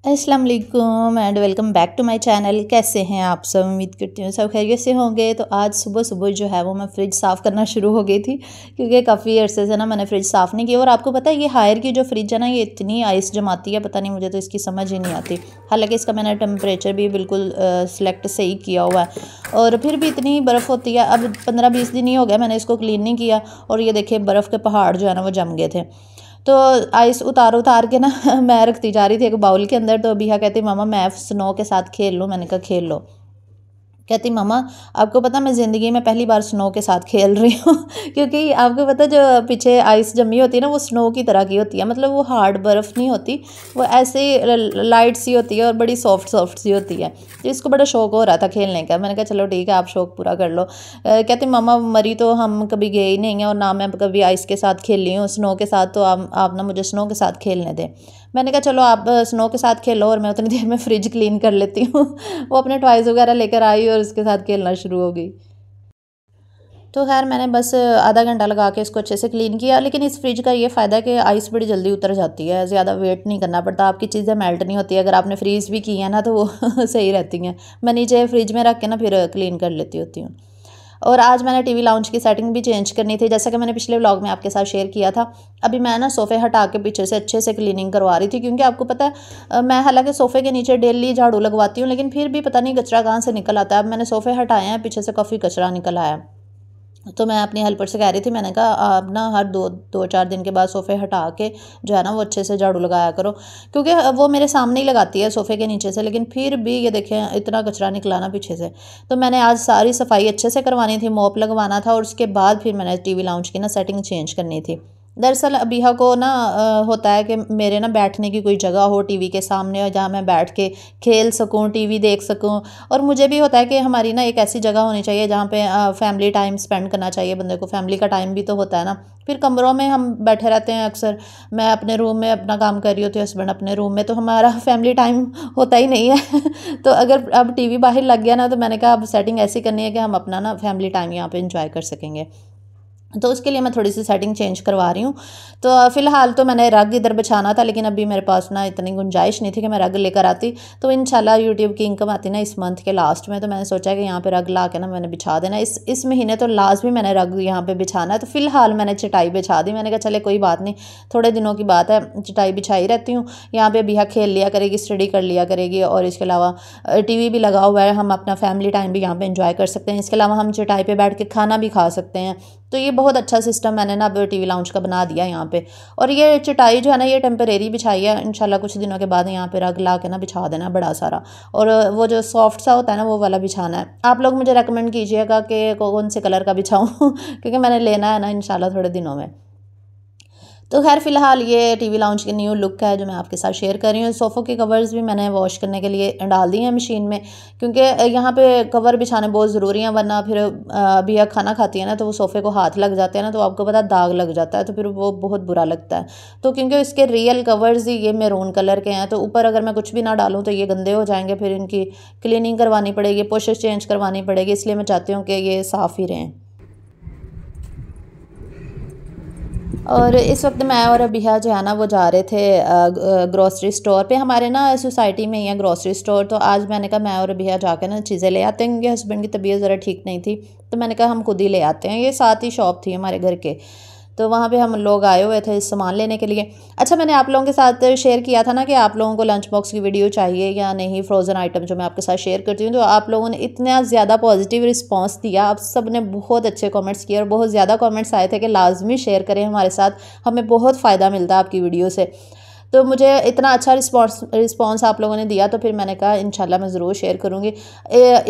अस्सलाम वालेकुम and welcome back to my channel. कैसे हैं आप सब? उम्मीद करती हूँ सब खैरियत से होंगे। तो आज सुबह सुबह जो है वो मैं फ़्रिज साफ़ करना शुरू हो गई थी, क्योंकि काफ़ी अरसे से ना मैंने फ़्रिज साफ़ नहीं किया। और आपको पता है ये हायर की जो फ्रिज है ना, ये इतनी आइस जमाती है, पता नहीं, मुझे तो इसकी समझ ही नहीं आती। हालांकि इसका मैंने टेम्परेचर भी बिल्कुल सिलेक्ट सही किया हुआ है, और फिर भी इतनी बर्फ़ होती है। अब 15-20 दिन ही हो गया मैंने इसको क्लीन नहीं किया, और ये देखिए बर्फ़ के पहाड़ जो है ना वो जम गए थे। तो आइस उतार के ना मैं रखती जा रही थी एक बाउल के अंदर। तो अबिया कहती मामा मैं स्नो के साथ खेल लूँ। मैंने कहा खेल लो। कहती मामा आपको पता मैं ज़िंदगी में पहली बार स्नो के साथ खेल रही हूँ क्योंकि आपको पता जो पीछे आइस जमी होती है ना, वो स्नो की तरह की होती है। मतलब वो हार्ड बर्फ़ नहीं होती, वो ऐसे लाइट सी होती है और बड़ी सॉफ्ट सी होती है। तो इसको बड़ा शौक हो रहा था खेलने का। मैंने कहा चलो ठीक है, आप शौक पूरा कर लो। कहती मामा मरी तो हम कभी गए ही नहीं हैं, और ना मैं कभी आइस के साथ खेली हूँ, स्नो के साथ। तो आप ना मुझे स्नो के साथ खेलने दें। मैंने कहा चलो आप स्नो के साथ खेलो, और मैं उतनी देर में फ्रिज क्लीन कर लेती हूँ वो अपने टॉयज़ वगैरह लेकर आई और उसके साथ खेलना शुरू हो गई। तो खैर मैंने बस आधा घंटा लगा के इसको अच्छे से क्लीन किया। लेकिन इस फ्रिज का ये फ़ायदा है कि आइस बड़ी जल्दी उतर जाती है, ज़्यादा वेट नहीं करना पड़ता, आपकी चीज़ें मेल्ट नहीं होती। अगर आपने फ्रीज़ भी की है ना तो वो सही रहती हैं। मैं नीचे फ्रिज में रख के ना फिर क्लीन कर लेती होती हूँ। और आज मैंने टीवी लाउंज की सेटिंग भी चेंज करनी थी, जैसा कि मैंने पिछले व्लॉग में आपके साथ शेयर किया था। अभी मैं ना सोफ़े हटा के पीछे से अच्छे से क्लीनिंग करवा रही थी, क्योंकि आपको पता है मैं हालांकि सोफ़े के नीचे डेली झाड़ू लगवाती हूँ, लेकिन फिर भी पता नहीं कचरा कहाँ से निकल आता है। अब मैंने सोफ़े हटाए हैं, पीछे से काफ़ी कचरा निकल आया। तो मैं अपनी हेल्पर से कह रही थी, मैंने कहा आप ना हर 2-4 दिन के बाद सोफ़े हटा के जो है ना वो अच्छे से झाड़ू लगाया करो, क्योंकि वो मेरे सामने ही लगाती है सोफ़े के नीचे से, लेकिन फिर भी ये देखें इतना कचरा निकला ना पीछे से। तो मैंने आज सारी सफाई अच्छे से करवानी थी, मॉप लगवाना था, और उसके बाद फिर मैंने टीवी लाउंज की ना सेटिंग चेंज करनी थी। दरअसल अबिहा को ना होता है कि मेरे ना बैठने की कोई जगह हो टीवी के सामने, और जहाँ मैं बैठ के खेल सकूँ, टीवी देख सकूँ। और मुझे भी होता है कि हमारी ना एक ऐसी जगह होनी चाहिए जहाँ पे फैमिली टाइम स्पेंड करना चाहिए बंदे को। फैमिली का टाइम भी तो होता है ना। फिर कमरों में हम बैठे रहते हैं अक्सर, मैं अपने रूम में अपना काम कर रही होती हूँ, हस्बैंड अपने रूम में, तो हमारा फैमिली टाइम होता ही नहीं है तो अगर अब टीवी बाहर लग गया ना, तो मैंने कहा अब सेटिंग ऐसी करनी है कि हम अपना ना फैमिली टाइम यहाँ पे इंजॉय कर सकेंगे। तो उसके लिए मैं थोड़ी सी सेटिंग चेंज करवा रही हूँ। तो फ़िलहाल तो मैंने रग इधर बिछाना था, लेकिन अभी मेरे पास ना इतनी गुंजाइश नहीं थी कि मैं रग लेकर आती। तो इंशाल्लाह यूट्यूब की इनकम आती ना इस मंथ के लास्ट में, तो मैंने सोचा कि यहाँ पे रग ला के ना मैंने बिछा देना। इस महीने तो लाजमी मैंने रग यहाँ पे बिछाना है। तो फ़िलहाल मैंने चटाई बिछा दी। मैंने कहा चले कोई बात नहीं, थोड़े दिनों की बात है, चटाई बिछाई रहती हूँ। यहाँ पर बिहा खेल लिया करेगी, स्टडी कर लिया करेगी, और इसके अलावा टीवी भी लगा हुआ है, हम अपना फैमिली टाइम भी यहाँ पर इंजॉय कर सकते हैं। इसके अलावा हम चटाई पर बैठ के खाना भी खा सकते हैं। तो ये बहुत अच्छा सिस्टम मैंने ना अब टीवी लाउंज का बना दिया यहाँ पे। और ये चटाई जो है ना ये टेम्परेरी बिछाई है, इंशाल्लाह कुछ दिनों के बाद यहाँ पे रग ला के ना बिछा देना बड़ा सारा। और वो जो सॉफ्ट सा होता है ना वो वाला बिछाना है। आप लोग मुझे रेकमेंड कीजिएगा कि कौन से कलर का बिछाऊँ क्योंकि मैंने लेना है ना इंशाल्लाह थोड़े दिनों में। तो खैर फ़िलहाल ये टीवी लाउंज की न्यू लुक है जो मैं आपके साथ शेयर कर रही हूँ। सोफ़ों के कवर्स भी मैंने वॉश करने के लिए डाल दिए हैं मशीन में, क्योंकि यहाँ पे कवर बिछाने बहुत ज़रूरी हैं, वरना फिर बिया खाना खाती है ना तो वो सोफ़े को हाथ लग जाते हैं ना, तो आपको पता दाग लग जाता है, तो फिर वो बहुत बुरा लगता है। तो क्योंकि इसके रियल कवर्स ही ये मैरून कलर के हैं, तो ऊपर अगर मैं कुछ भी ना डालूँ तो ये गंदे हो जाएंगे, फिर इनकी क्लीनिंग करवानी पड़ेगी, पोशेस चेंज करवानी पड़ेगी, इसलिए मैं चाहती हूँ कि ये साफ़ ही रहें। और इस वक्त मैं और अबिहा जो है ना वो जा रहे थे ग्रॉसरी स्टोर पे। हमारे ना सोसाइटी में ही है ग्रॉसरी स्टोर। तो आज मैंने कहा मैं और अबिहा जाकर ना चीज़ें ले आते हैं, क्योंकि हस्बैंड की तबीयत ज़रा ठीक नहीं थी। तो मैंने कहा हम खुद ही ले आते हैं। ये साथ ही शॉप थी हमारे घर के, तो वहाँ पे हम लोग आए हुए थे सामान लेने के लिए। अच्छा, मैंने आप लोगों के साथ शेयर किया था ना कि आप लोगों को लंच बॉक्स की वीडियो चाहिए या नहीं, फ्रोज़न आइटम जो मैं आपके साथ शेयर करती हूँ। तो आप लोगों ने इतना ज़्यादा पॉजिटिव रिस्पांस दिया, आप सब ने बहुत अच्छे कमेंट्स किए, और बहुत ज़्यादा कमेंट्स आए थे कि लाजमी शेयर करें हमारे साथ, हमें बहुत फ़ायदा मिलता है आपकी वीडियो से। तो मुझे इतना अच्छा रिस्पांस आप लोगों ने दिया, तो फिर मैंने कहा इंशाल्लाह मैं ज़रूर शेयर करूँगी।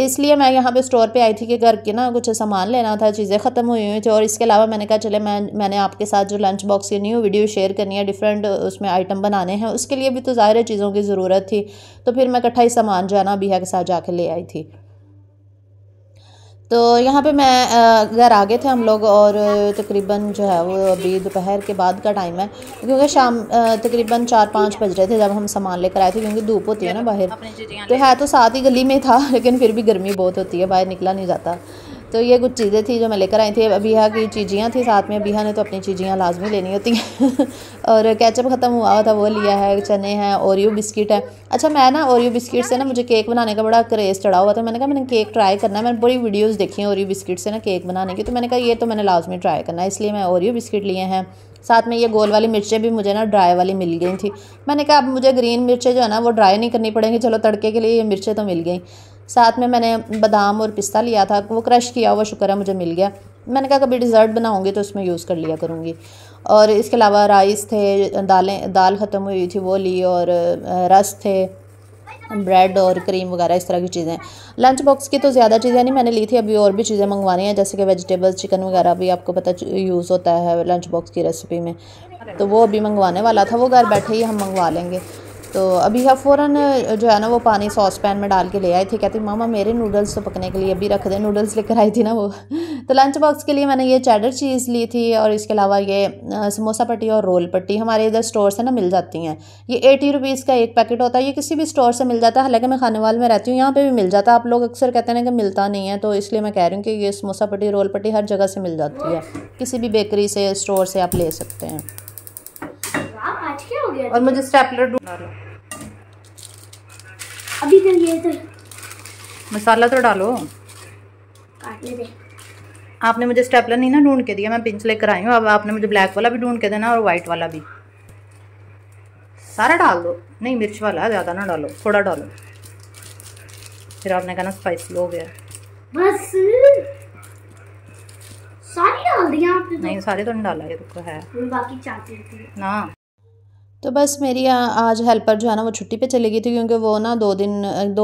इसलिए मैं यहाँ पे स्टोर पे आई थी कि घर के ना कुछ सामान लेना था, चीज़ें ख़त्म हुई थी। और इसके अलावा मैंने कहा चले मैंने आपके साथ जो लंच बॉक्स की न्यू वीडियो शेयर करनी है, डिफरेंट उसमें आइटम बनाने हैं, उसके लिए भी तो ज़ाहिर है चीज़ों की ज़रूरत थी। तो फिर मैं इकट्ठा ही सामान जो है ना बिहा के साथ जाके ले आई थी। तो यहाँ पे मैं घर आ गए थे हम लोग, और तकरीबन जो है वो अभी दोपहर के बाद का टाइम है, क्योंकि शाम तकरीबन 4-5 बज रहे थे जब हम सामान लेकर आए थे, क्योंकि धूप होती है ना बाहर। तो है तो साथ ही गली में था, लेकिन फिर भी गर्मी बहुत होती है, बाहर निकला नहीं जाता। तो ये कुछ चीज़ें थी जो मैं लेकर आई थी। अबीहा की चीज़ियाँ थी साथ में, अबीहा ने तो अपनी चीज़ियाँ लाजमी लेनी होती हैं और केचप ख़त्म हुआ था वो लिया है, चने हैं, ओरियो बिस्किट है। अच्छा मैं ना ओरियो बिस्किट से ना मुझे केक बनाने का बड़ा क्रेज़ चढ़ा हुआ था। मैंने कहा मैंने केक ट्राई करना है। मैंने बड़ी वीडियोज़ देखी हैं ओरियो बिस्किट से ना केक बनाने की, तो मैंने कहा ये तो मैंने लाजमी ट्राई करना है, इसलिए मैं ओरियो बिस्किट लिए हैं। साथ में ये गोल वाली मिर्चें भी मुझे ना ड्राई वाली मिल गई थी। मैंने कहा अब मुझे ग्रीन मिर्चें जो है ना वो ड्राई नहीं करनी पड़ेंगी, चलो तड़के के लिए ये मिर्चें तो मिल गई। साथ में मैंने बादाम और पिस्ता लिया था, वो क्रश किया हुआ, शुक्र है मुझे मिल गया। मैंने कहा कभी डिज़र्ट बनाऊंगी तो उसमें यूज़ कर लिया करूँगी। और इसके अलावा राइस थे, दाल ख़त्म हुई थी वो ली, और रस थे, ब्रेड और क्रीम वगैरह इस तरह की चीज़ें। लंच बॉक्स की तो ज़्यादा चीज़ें नहीं मैंने ली थी, अभी और भी चीज़ें मंगवानी हैं, जैसे कि वेजिटेबल्स, चिकन वगैरह भी आपको पता यूज़ होता है लंच बॉक्स की रेसिपी में, तो वो अभी मंगवाने वाला था, वो घर बैठे ही हम मंगवा लेंगे। तो अभी हम फ़ौरन जो है ना वो पानी सॉस पैन में डाल के ले आई थी। कहती मामा मेरे नूडल्स तो पकने के लिए अभी रख दे, नूडल्स लेकर आई थी ना वो तो लंच बॉक्स के लिए मैंने ये चेडर चीज़ ली थी, और इसके अलावा ये समोसा पट्टी और रोल पट्टी हमारे इधर स्टोर से ना मिल जाती हैं। ये 80 रुपीज़ का एक पैकेट होता है, ये किसी भी स्टोर से मिल जाता है। हालांकि मैं खानेवाल में रहती हूँ, यहाँ पे भी मिल जाता है। आप लोग अक्सर कहते हैं कि मिलता नहीं है, तो इसलिए मैं कह रही हूँ कि ये समोसा पट्टी रोल पट्टी हर जगह से मिल जाती है, किसी भी बेकरी से स्टोर से आप ले सकते हैं। आज क्या हो गया? और मुझे स्टेपलर ढूंढ लो अभी तो ये तो मसाला तो डालो, काटने दे। आपने मुझे स्टेपलर नहीं ना ढूंढ के दिया, मैं पिंच लेकर आई हूँ। अब आपने मुझे ब्लैक वाला भी ढूंढ के देना और वाइट वाला भी। सारा डाल दो, नहीं मिर्च वाला है, ज़्यादा ना डालो, थोड़ा डालो, फिर आपने कहना स्पाइसी हो गया। बस सारी डाल दिया आपने? तो नहीं सारे तो नहीं डाला, ये तो है बाकी चाहती थी ना। तो बस मेरी आज हेल्पर जो है ना वो छुट्टी पे चली गई थी, क्योंकि वो ना 2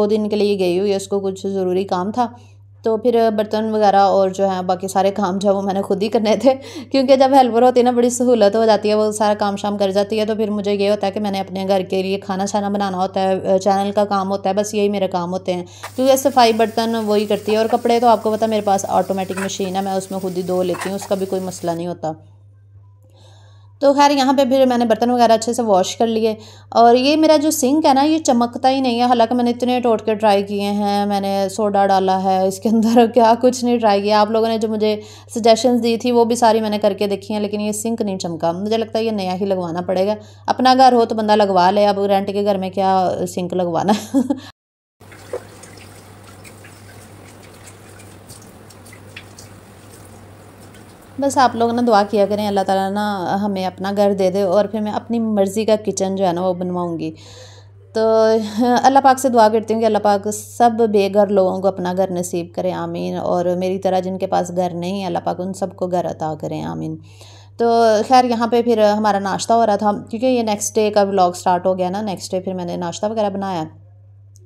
दिन के लिए गई हुई है, उसको कुछ ज़रूरी काम था। तो फिर बर्तन वगैरह और जो है बाकी सारे काम जो है वो मैंने खुद ही करने थे, क्योंकि जब हेल्पर होती है ना बड़ी सहूलत हो जाती है, वो सारा काम शाम कर जाती है। तो फिर मुझे ये होता है कि मैंने अपने घर के लिए खाना शाना बनाना होता है, चैनल का काम होता है, बस यही मेरे काम होते हैं। क्योंकि सफाई बर्तन वही करती है, और कपड़े तो आपको पता है मेरे पास ऑटोमेटिक मशीन है, मैं उसमें खुद ही धो लेती हूँ, उसका भी कोई मसला नहीं होता। तो खैर यहाँ पे फिर मैंने बर्तन वगैरह अच्छे से वॉश कर लिए। और ये मेरा जो सिंक है ना ये चमकता ही नहीं है, हालांकि मैंने इतने टोटके ट्राई किए हैं, मैंने सोडा डाला है इसके अंदर, क्या कुछ नहीं ट्राई किया। आप लोगों ने जो मुझे सजेशंस दी थी वो भी सारी मैंने करके देखी हैं, लेकिन ये सिंक नहीं चमका। मुझे लगता है ये नया ही लगवाना पड़ेगा। अपना घर हो तो बंदा लगवा ले, अब रेंट के घर में क्या सिंक लगवाना बस आप लोग ना दुआ किया करें अल्लाह ताला ना हमें अपना घर दे दे, और फिर मैं अपनी मर्ज़ी का किचन जो है ना वो बनवाऊँगी। तो अल्लाह पाक से दुआ करती हूँ कि अल्लाह पाक सब बेघर लोगों को अपना घर नसीब करें, आमीन। और मेरी तरह जिनके पास घर नहीं है अल्लाह पाक उन सबको घर अता करें, आमीन। तो खैर यहाँ पे फिर हमारा नाश्ता हो रहा था, क्योंकि ये नेक्स्ट डे का व्लॉग स्टार्ट हो गया ना, नेक्स्ट डे फिर मैंने नाश्ता वगैरह बनाया।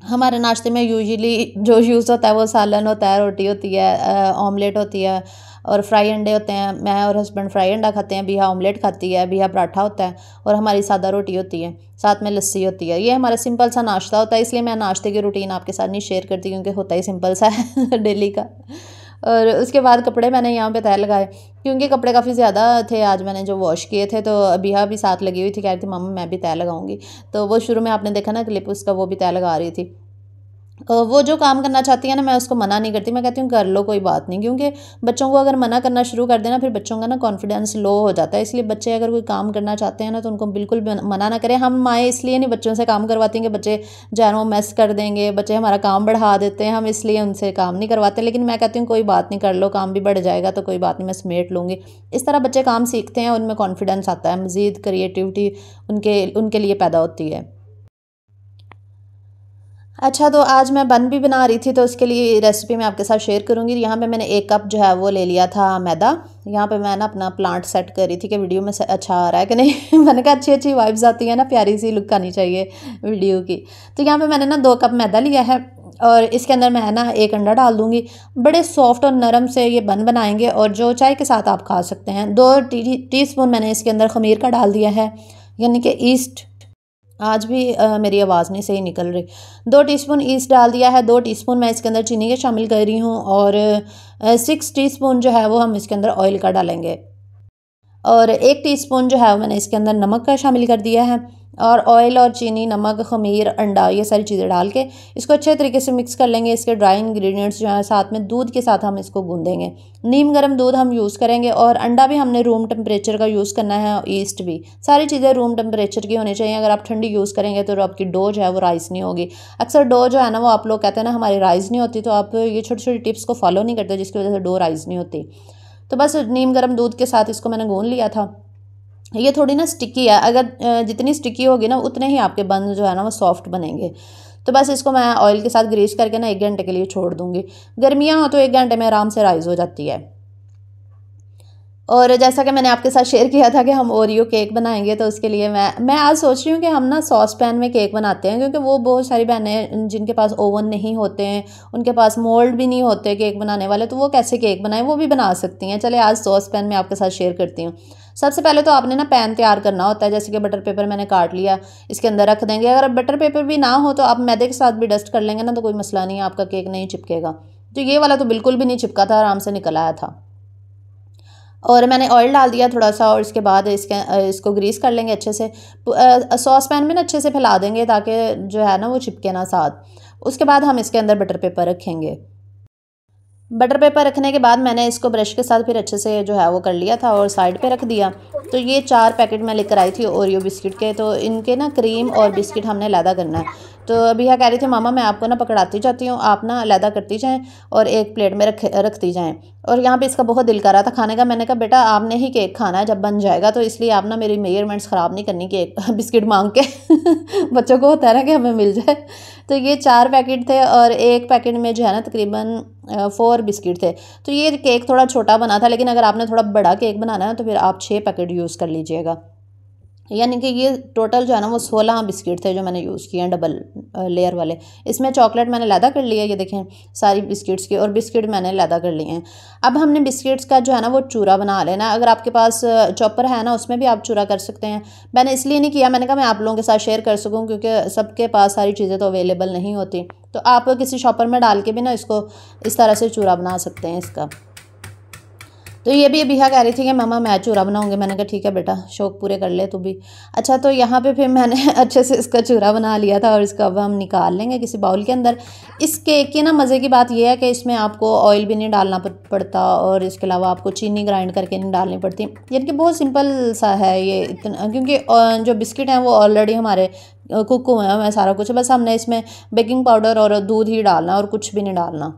हमारे नाश्ते में यूजुअली जो यूज़ होता है वो सालन होता है, रोटी होती है, ऑमलेट होती है, और फ्राई अंडे होते हैं। मैं और हस्बैंड फ्राई अंडा खाते हैं, बिहा ऑमलेट खाती है, बिहा पराठा होता है, और हमारी सादा रोटी होती है, साथ में लस्सी होती है। ये हमारा सिंपल सा नाश्ता होता है, इसलिए मैं नाश्ते की रूटीन आपके साथ नहीं शेयर करती, क्योंकि होता ही सिंपल सा है डेली का। और उसके बाद कपड़े मैंने यहाँ पे तय लगाए, क्योंकि कपड़े काफ़ी ज़्यादा थे आज मैंने जो वॉश किए थे। तो अबिहा भी साथ लगी हुई थी, कह रही थी मम्मा मैं भी तय लगाऊंगी। तो वो शुरू में आपने देखा ना क्लिप, उसका वो भी तय लगा रही थी। वो जो काम करना चाहती है ना मैं उसको मना नहीं करती, मैं कहती हूँ कर लो कोई बात नहीं, क्योंकि बच्चों को अगर मना करना शुरू कर देना फिर बच्चों का ना कॉन्फिडेंस लो हो जाता है। इसलिए बच्चे अगर कोई काम करना चाहते हैं ना तो उनको बिल्कुल मना ना करें। हम माएँ इसलिए नहीं बच्चों से काम करवाती हैं कि बच्चे जो है वो मैस कर देंगे, बच्चे हमारा काम बढ़ा देते हैं, हम इसलिए उनसे काम नहीं करवाते। लेकिन मैं कहती हूँ कोई बात नहीं, कर लो, काम भी बढ़ जाएगा तो कोई बात नहीं, मैं समेट लूँगी। इस तरह बच्चे काम सीखते हैं, उनमें कॉन्फिडेंस आता है, मज़ीद क्रिएटिविटी उनके लिए पैदा होती है। अच्छा, तो आज मैं बन भी बना रही थी, तो उसके लिए रेसिपी मैं आपके साथ शेयर करूंगी। यहाँ पे मैंने 1 कप जो है वो ले लिया था मैदा। यहाँ पे मैं ना अपना प्लांट सेट कर रही थी कि वीडियो में अच्छा आ रहा है कि नहीं मैंने कहा अच्छी अच्छी वाइब्स आती है ना, प्यारी सी लुक आनी चाहिए वीडियो की। तो यहाँ पे मैंने ना 2 कप मैदा लिया है, और इसके अंदर मैं ना 1 अंडा डाल दूँगी। बड़े सॉफ्ट और नरम से ये बन बनाएंगे, और जो चाय के साथ आप खा सकते हैं। 2 टीस्पून मैंने इसके अंदर खमीर का डाल दिया है, यानी कि ईस्ट। आज भी मेरी आवाज़ नहीं सही निकल रही। 2 टीस्पून ईस्ट डाल दिया है, 2 टीस्पून मैं इसके अंदर चीनी के शामिल कर रही हूँ, और 6 टीस्पून जो है वो हम इसके अंदर ऑयल का डालेंगे, और 1 टीस्पून जो है वो मैंने इसके अंदर नमक का शामिल कर दिया है। और ऑयल और चीनी, नमक, खमीर, अंडा, ये सारी चीज़ें डाल के इसको अच्छे तरीके से मिक्स कर लेंगे। इसके ड्राई इंग्रेडिएंट्स जो हैं साथ में दूध के साथ हम इसको गूँधेंगे। नीम गर्म दूध हम यूज़ करेंगे और अंडा भी हमने रूम टेम्परेचर का यूज़ करना है, ईस्ट भी, सारी चीज़ें रूम टेम्परेचर की होनी चाहिए। अगर आप ठंडी यूज़ करेंगे तो आपकी डो जो है वो राइस नहीं होगी। अक्सर डो जो है ना वो आप लोग कहते हैं ना हमारी राइस नहीं होती, तो आप ये छोटी छोटी टिप्स को फॉलो नहीं करते जिसकी वजह से डो राइस नहीं होती। तो बस नीम गर्म दूध के साथ इसको मैंने गूँध लिया था। ये थोड़ी ना स्टिकी है, अगर जितनी स्टिकी होगी ना उतने ही आपके बन जो है ना वो सॉफ्ट बनेंगे। तो बस इसको मैं ऑयल के साथ ग्रीस करके ना 1 घंटे के लिए छोड़ दूँगी। गर्मियाँ हो तो 1 घंटे में आराम से राइस हो जाती है। और जैसा कि मैंने आपके साथ शेयर किया था कि हम ओरियो केक बनाएंगे, तो उसके लिए मैं आज सोच रही हूँ कि हम ना सॉस पैन में केक बनाते हैं, क्योंकि वो बहुत सारी बहनें जिनके पास ओवन नहीं होते हैं, उनके पास मोल्ड भी नहीं होते केक बनाने वाले, तो वो कैसे केक बनाएं, वो भी बना सकती हैं। चले आज सॉस पैन में आपके साथ शेयर करती हूँ। सबसे पहले तो आपने ना पैन तैयार करना होता है, जैसे कि बटर पेपर मैंने काट लिया, इसके अंदर रख देंगे। अगर बटर पेपर भी ना हो तो आप मैदे के साथ भी डस्ट कर लेंगे ना, तो कोई मसला नहीं है, आपका केक नहीं चिपकेगा। तो ये वाला तो बिल्कुल भी नहीं चिपका था, आराम से निकल आया था। और मैंने ऑयल डाल दिया थोड़ा सा, और इसके बाद इसको ग्रीस कर लेंगे अच्छे से। सॉस पैन में ना अच्छे से फैला देंगे ताकि जो है ना वो चिपके ना साथ। उसके बाद हम इसके अंदर बटर पेपर रखेंगे। बटर पेपर रखने के बाद मैंने इसको ब्रश के साथ फिर अच्छे से जो है वो कर लिया था और साइड पे रख दिया। तो ये 4 पैकेट मैं लेकर आई थी ओरियो बिस्किट के, तो इनके ना क्रीम और बिस्किट हमने अलहदा करना है। तो अभी कह रही थी मामा मैं आपको ना पकड़ाती जाती हूँ, आप ना अलहदा करती जाएँ और एक प्लेट में रखती जाएँ। और यहाँ पे इसका बहुत दिल कर रहा था खाने का। मैंने कहा बेटा आपने ही केक खाना है जब बन जाएगा, तो इसलिए आप ना मेरी मेजरमेंट्स ख़राब नहीं करनी केक बिस्किट मांग के बच्चों को होता है ना कि हमें मिल जाए। तो ये 4 पैकेट थे और एक पैकेट में जो है ना तकरीबन 4 बिस्किट थे। तो ये केक थोड़ा छोटा बना था, लेकिन अगर आपने थोड़ा बड़ा केक बनाना है तो फिर आप 6 पैकेट यूज़ कर लीजिएगा। यानी कि ये टोटल जो है ना वो 16 बिस्किट थे जो मैंने यूज़ किए हैं, डबल लेयर वाले। इसमें चॉकलेट मैंने लैदा कर लिया, ये देखें सारी बिस्किट्स की, और बिस्किट मैंने लैदा कर लिए हैं। अब हमने बिस्किट्स का जो है ना वो चूरा बना लेना। अगर आपके पास चॉपर है ना उसमें भी आप चूरा कर सकते हैं। मैंने इसलिए नहीं किया, मैंने कहा मैं आप लोगों के साथ शेयर कर सकूँ, क्योंकि सबके पास सारी चीज़ें तो अवेलेबल नहीं होती। तो आप किसी शॉपर में डाल के भी ना इसको इस तरह से चूरा बना सकते हैं इसका। तो ये भी अभिया कह रही थी कि मामा मैं चूरा बनाऊंगी। मैंने कहा ठीक है बेटा, शौक पूरे कर ले तू भी। अच्छा, तो यहाँ पे फिर मैंने अच्छे से इसका चूरा बना लिया था और इसको अब हम निकाल लेंगे किसी बाउल के अंदर। इस केक की ना मज़े की बात यह है कि इसमें आपको ऑयल भी नहीं डालना पड़ता और इसके अलावा आपको चीनी ग्राइंड करके नहीं डालनी पड़ती। यानी कि बहुत सिंपल सा है ये इतना, क्योंकि जो बिस्किट हैं वो ऑलरेडी हमारे कुक हुए हैं सारा कुछ। बस हमने इसमें बेकिंग पाउडर और दूध ही डालना और कुछ भी नहीं डालना।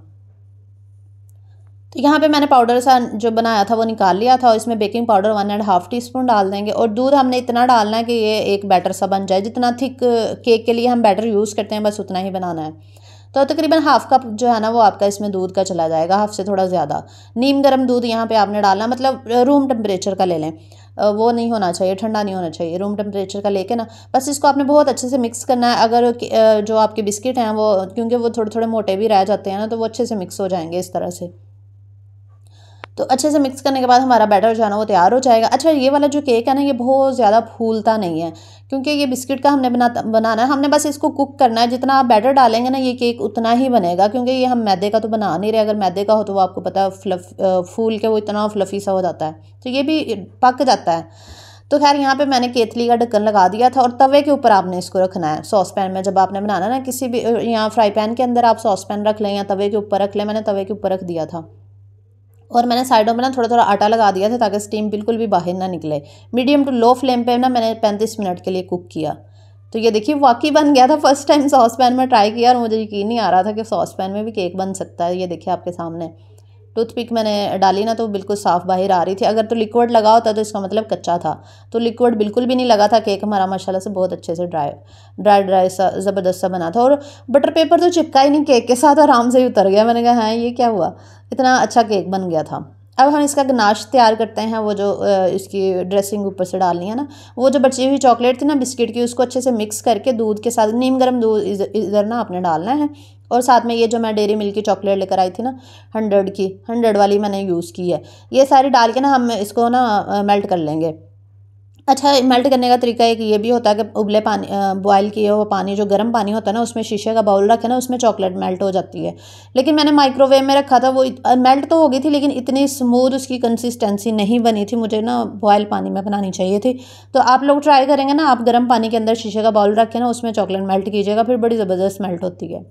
तो यहाँ पे मैंने पाउडर सा जो बनाया था वो निकाल लिया था और इसमें बेकिंग पाउडर 1.5 टीस्पून डाल देंगे। और दूध हमने इतना डालना है कि ये एक बैटर सा बन जाए। जितना थिक केक के लिए हम बैटर यूज़ करते हैं बस उतना ही बनाना है। तो तकरीबन हाफ़ कप जो है ना वो आपका इसमें दूध का चला जाएगा, हाफ़ से थोड़ा ज़्यादा। नीम गर्म दूध यहाँ पे आपने डालना, मतलब रूम टेम्परेचर का ले लें, वो नहीं होना चाहिए, ठंडा नहीं होना चाहिए, रूम टेम्परेचर का लेके ना बस इसको आपने बहुत अच्छे से मिक्स करना है। अगर जो आपके बिस्किट हैं वो, क्योंकि वो थोड़े थोड़े मोटे भी रह जाते हैं ना, तो वो अच्छे से मिक्स हो जाएंगे इस तरह से। तो अच्छे से मिक्स करने के बाद हमारा बैटर जो है ना वो तैयार हो जाएगा। अच्छा, ये वाला जो केक है ना ये बहुत ज़्यादा फूलता नहीं है, क्योंकि ये बिस्किट का हमने बनाना है। हमने बस इसको कुक करना है। जितना आप बैटर डालेंगे ना ये केक उतना ही बनेगा, क्योंकि ये हम मैदे का तो बना नहीं रहे। अगर मैदे का हो तो वो आपको पता है फूल के वो इतना फ्लफ़ी सा हो जाता है, तो ये भी पक जाता है। तो खैर यहाँ पे मैंने केतली का ढक्कन लगा दिया था और तवे के ऊपर आपने इसको रखना है। सॉस पैन में जब आपने बनाना ना, किसी भी यहाँ फ्राई पैन के अंदर आप सॉस पैन रख लें या तवे के ऊपर रख लें। मैंने तवे के ऊपर रख दिया था और मैंने साइडों में ना थोड़ा थोड़ा आटा लगा दिया था ताकि स्टीम बिल्कुल भी बाहर ना निकले। मीडियम टू लो फ्लेम पे ना मैंने 35 मिनट के लिए कुक किया। तो ये देखिए वाकई बन गया था। फर्स्ट टाइम सॉस पैन में ट्राई किया और मुझे यकीन नहीं आ रहा था कि सॉस पैन में भी केक बन सकता है। ये देखिए आपके सामने टूथपिक मैंने डाली ना तो बिल्कुल साफ़ बाहर आ रही थी। अगर तो लिक्विड लगा होता तो इसका मतलब कच्चा था, तो लिक्विड बिल्कुल भी नहीं लगा था। केक हमारा माशाल्लाह से बहुत अच्छे से ड्राई सा ज़बरदस्त सा बना था और बटर पेपर तो चिपका ही नहीं केक के साथ, आराम से ही उतर गया। मैंने कहा हाँ ये क्या हुआ, इतना अच्छा केक बन गया था। अब हम इसका गनाश तैयार करते हैं। वो जो इसकी ड्रेसिंग ऊपर से डालनी है ना, वो जो बची हुई चॉकलेट थी ना बिस्किट की, उसको अच्छे से मिक्स करके दूध के साथ, नीम गर्म दूध इधर ना आपने डालना है। और साथ में ये जो मैं डेयरी मिल्क की चॉकलेट लेकर आई थी ना 100 वाली मैंने यूज़ की है। ये सारी डाल के ना हम इसको ना मेल्ट कर लेंगे। अच्छा, मेल्ट करने का तरीका एक ये भी होता है कि उबले पानी, बॉयल किया हुआ पानी, जो गर्म पानी होता है ना, उसमें शीशे का बाउल रखे ना, उसमें चॉकलेट मेल्ट हो जाती है। लेकिन मैंने माइक्रोवेव में रखा था, वो मेल्ट तो हो गई थी लेकिन इतनी स्मूथ उसकी कंसिस्टेंसी नहीं बनी थी। मुझे ना बॉयल पानी में बनानी चाहिए थी। तो आप लोग ट्राई करेंगे ना, आप गर्म पानी के अंदर शीशे का बाउल रखें ना, उसमें चॉकलेट मेल्ट कीजिएगा, फिर बड़ी ज़बरदस्त मेल्ट होती है।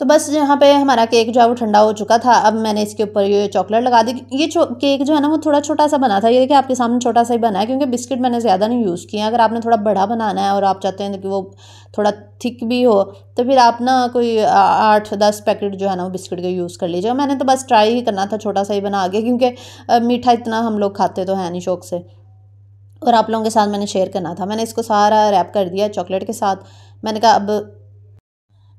तो बस यहाँ पे हमारा केक जो है वो ठंडा हो चुका था। अब मैंने इसके ऊपर ये चॉकलेट लगा दी। ये केक जो है ना वो थोड़ा छोटा सा बना था। ये देखिए आपके सामने छोटा सा ही बना है, क्योंकि बिस्किट मैंने ज़्यादा नहीं यूज़ किया। अगर आपने थोड़ा बड़ा बनाना है और आप चाहते हैं कि वो थोड़ा थिक भी हो, तो फिर आप ना कोई 8-10 पैकेट जो है ना वो बिस्किट के यूज़ कर लीजिएगा। मैंने तो बस ट्राई ही करना था छोटा सा ही बना के, क्योंकि मीठा इतना हम लोग खाते तो है नहीं शौक से, और आप लोगों के साथ मैंने शेयर करना था। मैंने इसको सारा रैप कर दिया चॉकलेट के साथ। मैंने कहा अब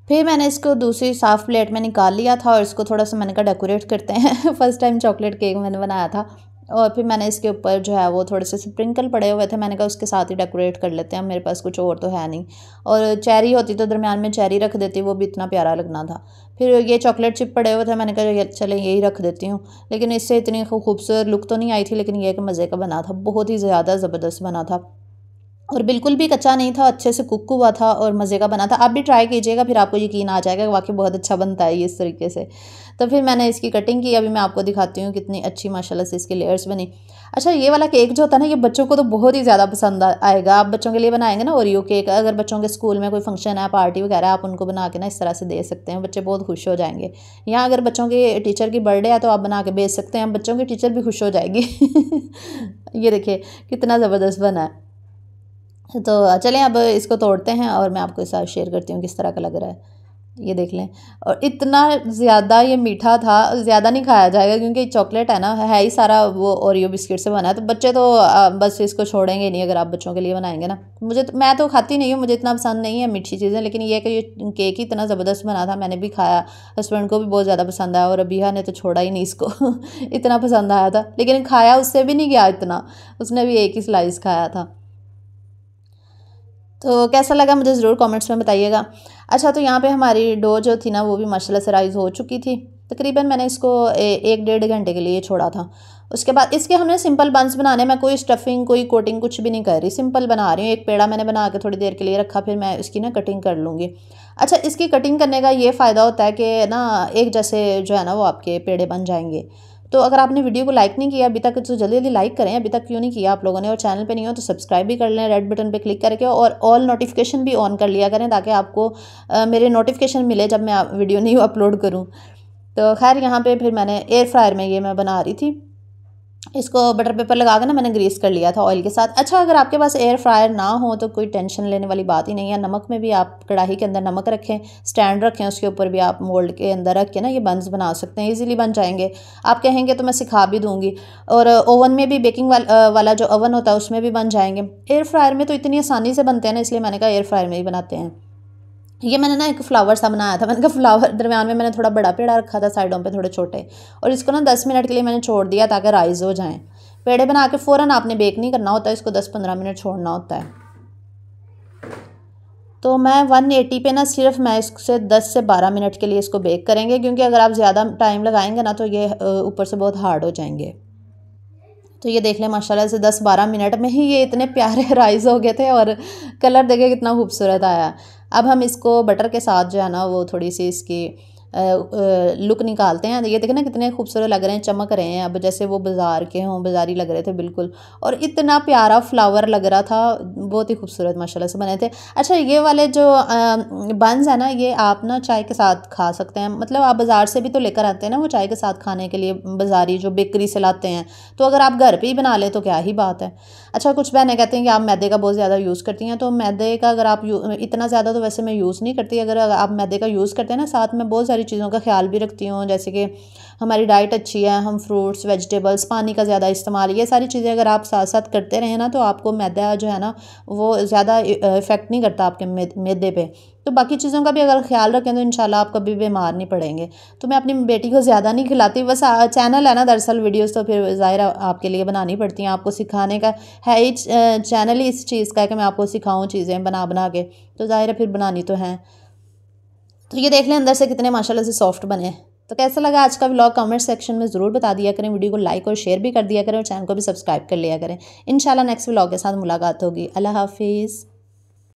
फिर मैंने इसको दूसरी साफ़ प्लेट में निकाल लिया था और इसको थोड़ा सा मैंने कहा डेकोरेट करते हैं। फर्स्ट टाइम चॉकलेट केक मैंने बनाया था, और फिर मैंने इसके ऊपर जो है वो थोड़े से स्प्रिंकल पड़े हुए थे। मैंने कहा उसके साथ ही डेकोरेट कर लेते हैं, मेरे पास कुछ और तो है नहीं। और चेरी होती तो दरमियान में चेरी रख देती, वो भी इतना प्यारा लगना था। फिर ये चॉकलेट चिप पड़े हुए थे, मैंने कहा चले यही रख देती हूँ। लेकिन इससे इतनी खूबसूरत लुक तो नहीं आई थी, लेकिन ये कि मज़े का बना था, बहुत ही ज़्यादा ज़बरदस्त बना था, और बिल्कुल भी कच्चा नहीं था, अच्छे से कुक हुआ था और मज़े का बना था। आप भी ट्राई कीजिएगा, फिर आपको यकीन आ जाएगा वाकई बहुत अच्छा बनता है ये इस तरीके से। तो फिर मैंने इसकी कटिंग की। अभी मैं आपको दिखाती हूँ कितनी अच्छी माशाल्लाह से इसकी लेयर्स बनी। अच्छा, ये वाला केक जो होता है ना, ये बच्चों को तो बहुत ही ज़्यादा पसंद आएगा। आप बच्चों के लिए बनाएंगे ना ओरियो केक, अगर बच्चों के स्कूल में कोई फंक्शन है, पार्टी वगैरह, आप उनको बना के ना इस तरह से दे सकते हैं, बच्चे बहुत खुश हो जाएंगे। यहाँ अगर बच्चों के टीचर की बर्थडे है तो आप बना के भेज सकते हैं, बच्चों की टीचर भी खुश हो जाएगी। ये देखिए कितना ज़बरदस्त बना है। तो चलें अब इसको तोड़ते हैं और मैं आपके साथ शेयर करती हूँ किस तरह का लग रहा है। ये देख लें, और इतना ज़्यादा ये मीठा था, ज़्यादा नहीं खाया जाएगा क्योंकि चॉकलेट है ना, है ही सारा वो ओरियो बिस्किट से बना है। तो बच्चे तो बस इसको छोड़ेंगे नहीं अगर आप बच्चों के लिए बनाएंगे ना। मैं तो खाती नहीं हूँ, मुझे इतना पसंद नहीं है मीठी चीज़ें, लेकिन ये कि ये केक ही इतना ज़बरदस्त बना था, मैंने भी खाया, हस्बैंड को भी बहुत ज़्यादा पसंद आया, और अबिया ने तो छोड़ा ही नहीं इसको। इतना पसंद आया था, लेकिन खाया उससे भी नहीं गया इतना, उसने भी एक ही स्लाइस खाया था। तो कैसा लगा मुझे ज़रूर कमेंट्स में बताइएगा। अच्छा, तो यहाँ पे हमारी डो जो थी ना वो भी माशाल्लाह से राइज़ हो चुकी थी। तकरीबन मैंने इसको 1-1.5 घंटे के लिए छोड़ा था। उसके बाद इसके हमने सिंपल बंस बनाने में कोई स्टफिंग, कोई कोटिंग कुछ भी नहीं कर रही, सिंपल बना रही हूँ। एक पेड़ा मैंने बना के थोड़ी देर के लिए रखा, फिर मैं इसकी ना कटिंग कर लूँगी। अच्छा, इसकी कटिंग करने का ये फ़ायदा होता है कि ना एक जैसे जो है ना वो आपके पेड़े बन जाएंगे। तो अगर आपने वीडियो को लाइक नहीं किया अभी तक तो जल्दी जल्दी लाइक करें, अभी तक क्यों नहीं किया आप लोगों ने, और चैनल पे नहीं हो तो सब्सक्राइब भी कर लें रेड बटन पे क्लिक करके, और ऑल नोटिफिकेशन भी ऑन कर लिया करें ताकि आपको मेरे नोटिफिकेशन मिले जब मैं वीडियो नहीं अपलोड करूँ। तो खैर यहाँ पे फिर मैंने एयर फ्रायर में ये मैं बना रही थी। इसको बटर पेपर लगा कर ना मैंने ग्रीस कर लिया था ऑयल के साथ। अच्छा, अगर आपके पास एयर फ्रायर ना हो तो कोई टेंशन लेने वाली बात ही नहीं है। नमक में भी आप कढ़ाई के अंदर नमक रखें, स्टैंड रखें, उसके ऊपर भी आप मोल्ड के अंदर रख के ना ये बंस बना सकते हैं, इजीली बन जाएंगे। आप कहेंगे तो मैं सिखा भी दूंगी, और ओवन में भी बेकिंग वाला जो ओवन होता है उसमें भी बन जाएंगे। एयर फ्रायर में तो इतनी आसानी से बनते हैं ना, इसलिए मैंने कहा एयर फ्रायर में ही बनाते हैं। ये मैंने ना एक फ्लावर सा बनाया था, मैंने कहा फ्लावर, दरम्यान में मैंने थोड़ा बड़ा पेड़ा रखा था, साइडों पे थोड़े छोटे, और इसको ना 10 मिनट के लिए मैंने छोड़ दिया ताकि राइज़ हो जाएं। पेड़े बना के फ़ौरन आपने बेक नहीं करना होता, इसको 10-15 मिनट छोड़ना होता है। तो मैं 180 पे ना सिर्फ मैं इससे 10 से 12 मिनट के लिए इसको बेक करेंगे, क्योंकि अगर आप ज़्यादा टाइम लगाएंगे ना तो ये ऊपर से बहुत हार्ड हो जाएंगे। तो ये देख लें माशाल्लाह से 10-12 मिनट में ही ये इतने प्यारे राइज़ हो गए थे, और कलर देखे कितना खूबसूरत आया। अब हम इसको बटर के साथ जो है ना वो थोड़ी सी इसकी लुक निकालते हैं। ये देखें ना कितने खूबसूरत लग रहे हैं, चमक रहे हैं, अब जैसे वो बाज़ार के हों, बाज़ारी लग रहे थे बिल्कुल, और इतना प्यारा फ्लावर लग रहा था, बहुत ही खूबसूरत माशाल्लाह से बने थे। अच्छा, ये वाले जो बन्स है ना, ये आप ना चाय के साथ खा सकते हैं, मतलब आप बाज़ार से भी तो लेकर आते हैं ना वो चाय के साथ खाने के लिए, बाज़ारी जो बेकरी से लाते हैं, तो अगर आप घर पर ही बना लें तो क्या ही बात है। अच्छा, कुछ बहनें कहते हैं कि आप मैदे का बहुत ज़्यादा यूज़ करती हैं, तो मैदे का अगर आप इतना ज़्यादा तो वैसे मैं यूज़ नहीं करती। अगर आप मैदे का यूज़ करते हैं ना, साथ में बहुत सारी चीज़ों का ख्याल भी रखती हूँ, जैसे कि हमारी डाइट अच्छी है, हम फ्रूट्स, वेजिटेबल्स, पानी का ज़्यादा इस्तेमाल, ये सारी चीज़ें अगर आप साथ साथ करते रहें ना तो आपको मैदा जो है ना वो ज़्यादा इफ़ेक्ट नहीं करता आपके मैदे पे। तो बाकी चीज़ों का भी अगर ख्याल रखें तो इंशाल्लाह आप कभी बीमार नहीं पड़ेंगे। तो मैं अपनी बेटी को ज़्यादा नहीं खिलाती, बस चैनल है ना दरअसल वीडियोस, तो फिर ज़ाहिर आपके लिए बनानी पड़ती हैं, आपको सिखाने का है ही चैनल ही इस चीज़ का है कि मैं आपको सिखाऊँ चीज़ें बना बना के, तो ज़ाहिर है फिर बनानी तो है। तो ये देख लें अंदर से कितने माशाल्लाह से सॉफ्ट बने। तो कैसा लगा आज का व्लॉग कमेंट सेक्शन में ज़रूर बता दिया करें, वीडियो को लाइक और शेयर भी कर दिया करें और चैनल को भी सब्सक्राइब कर लिया करें। इंशाल्लाह नेक्स्ट व्लॉग के साथ मुलाकात होगी। अल्लाह हाफिज़।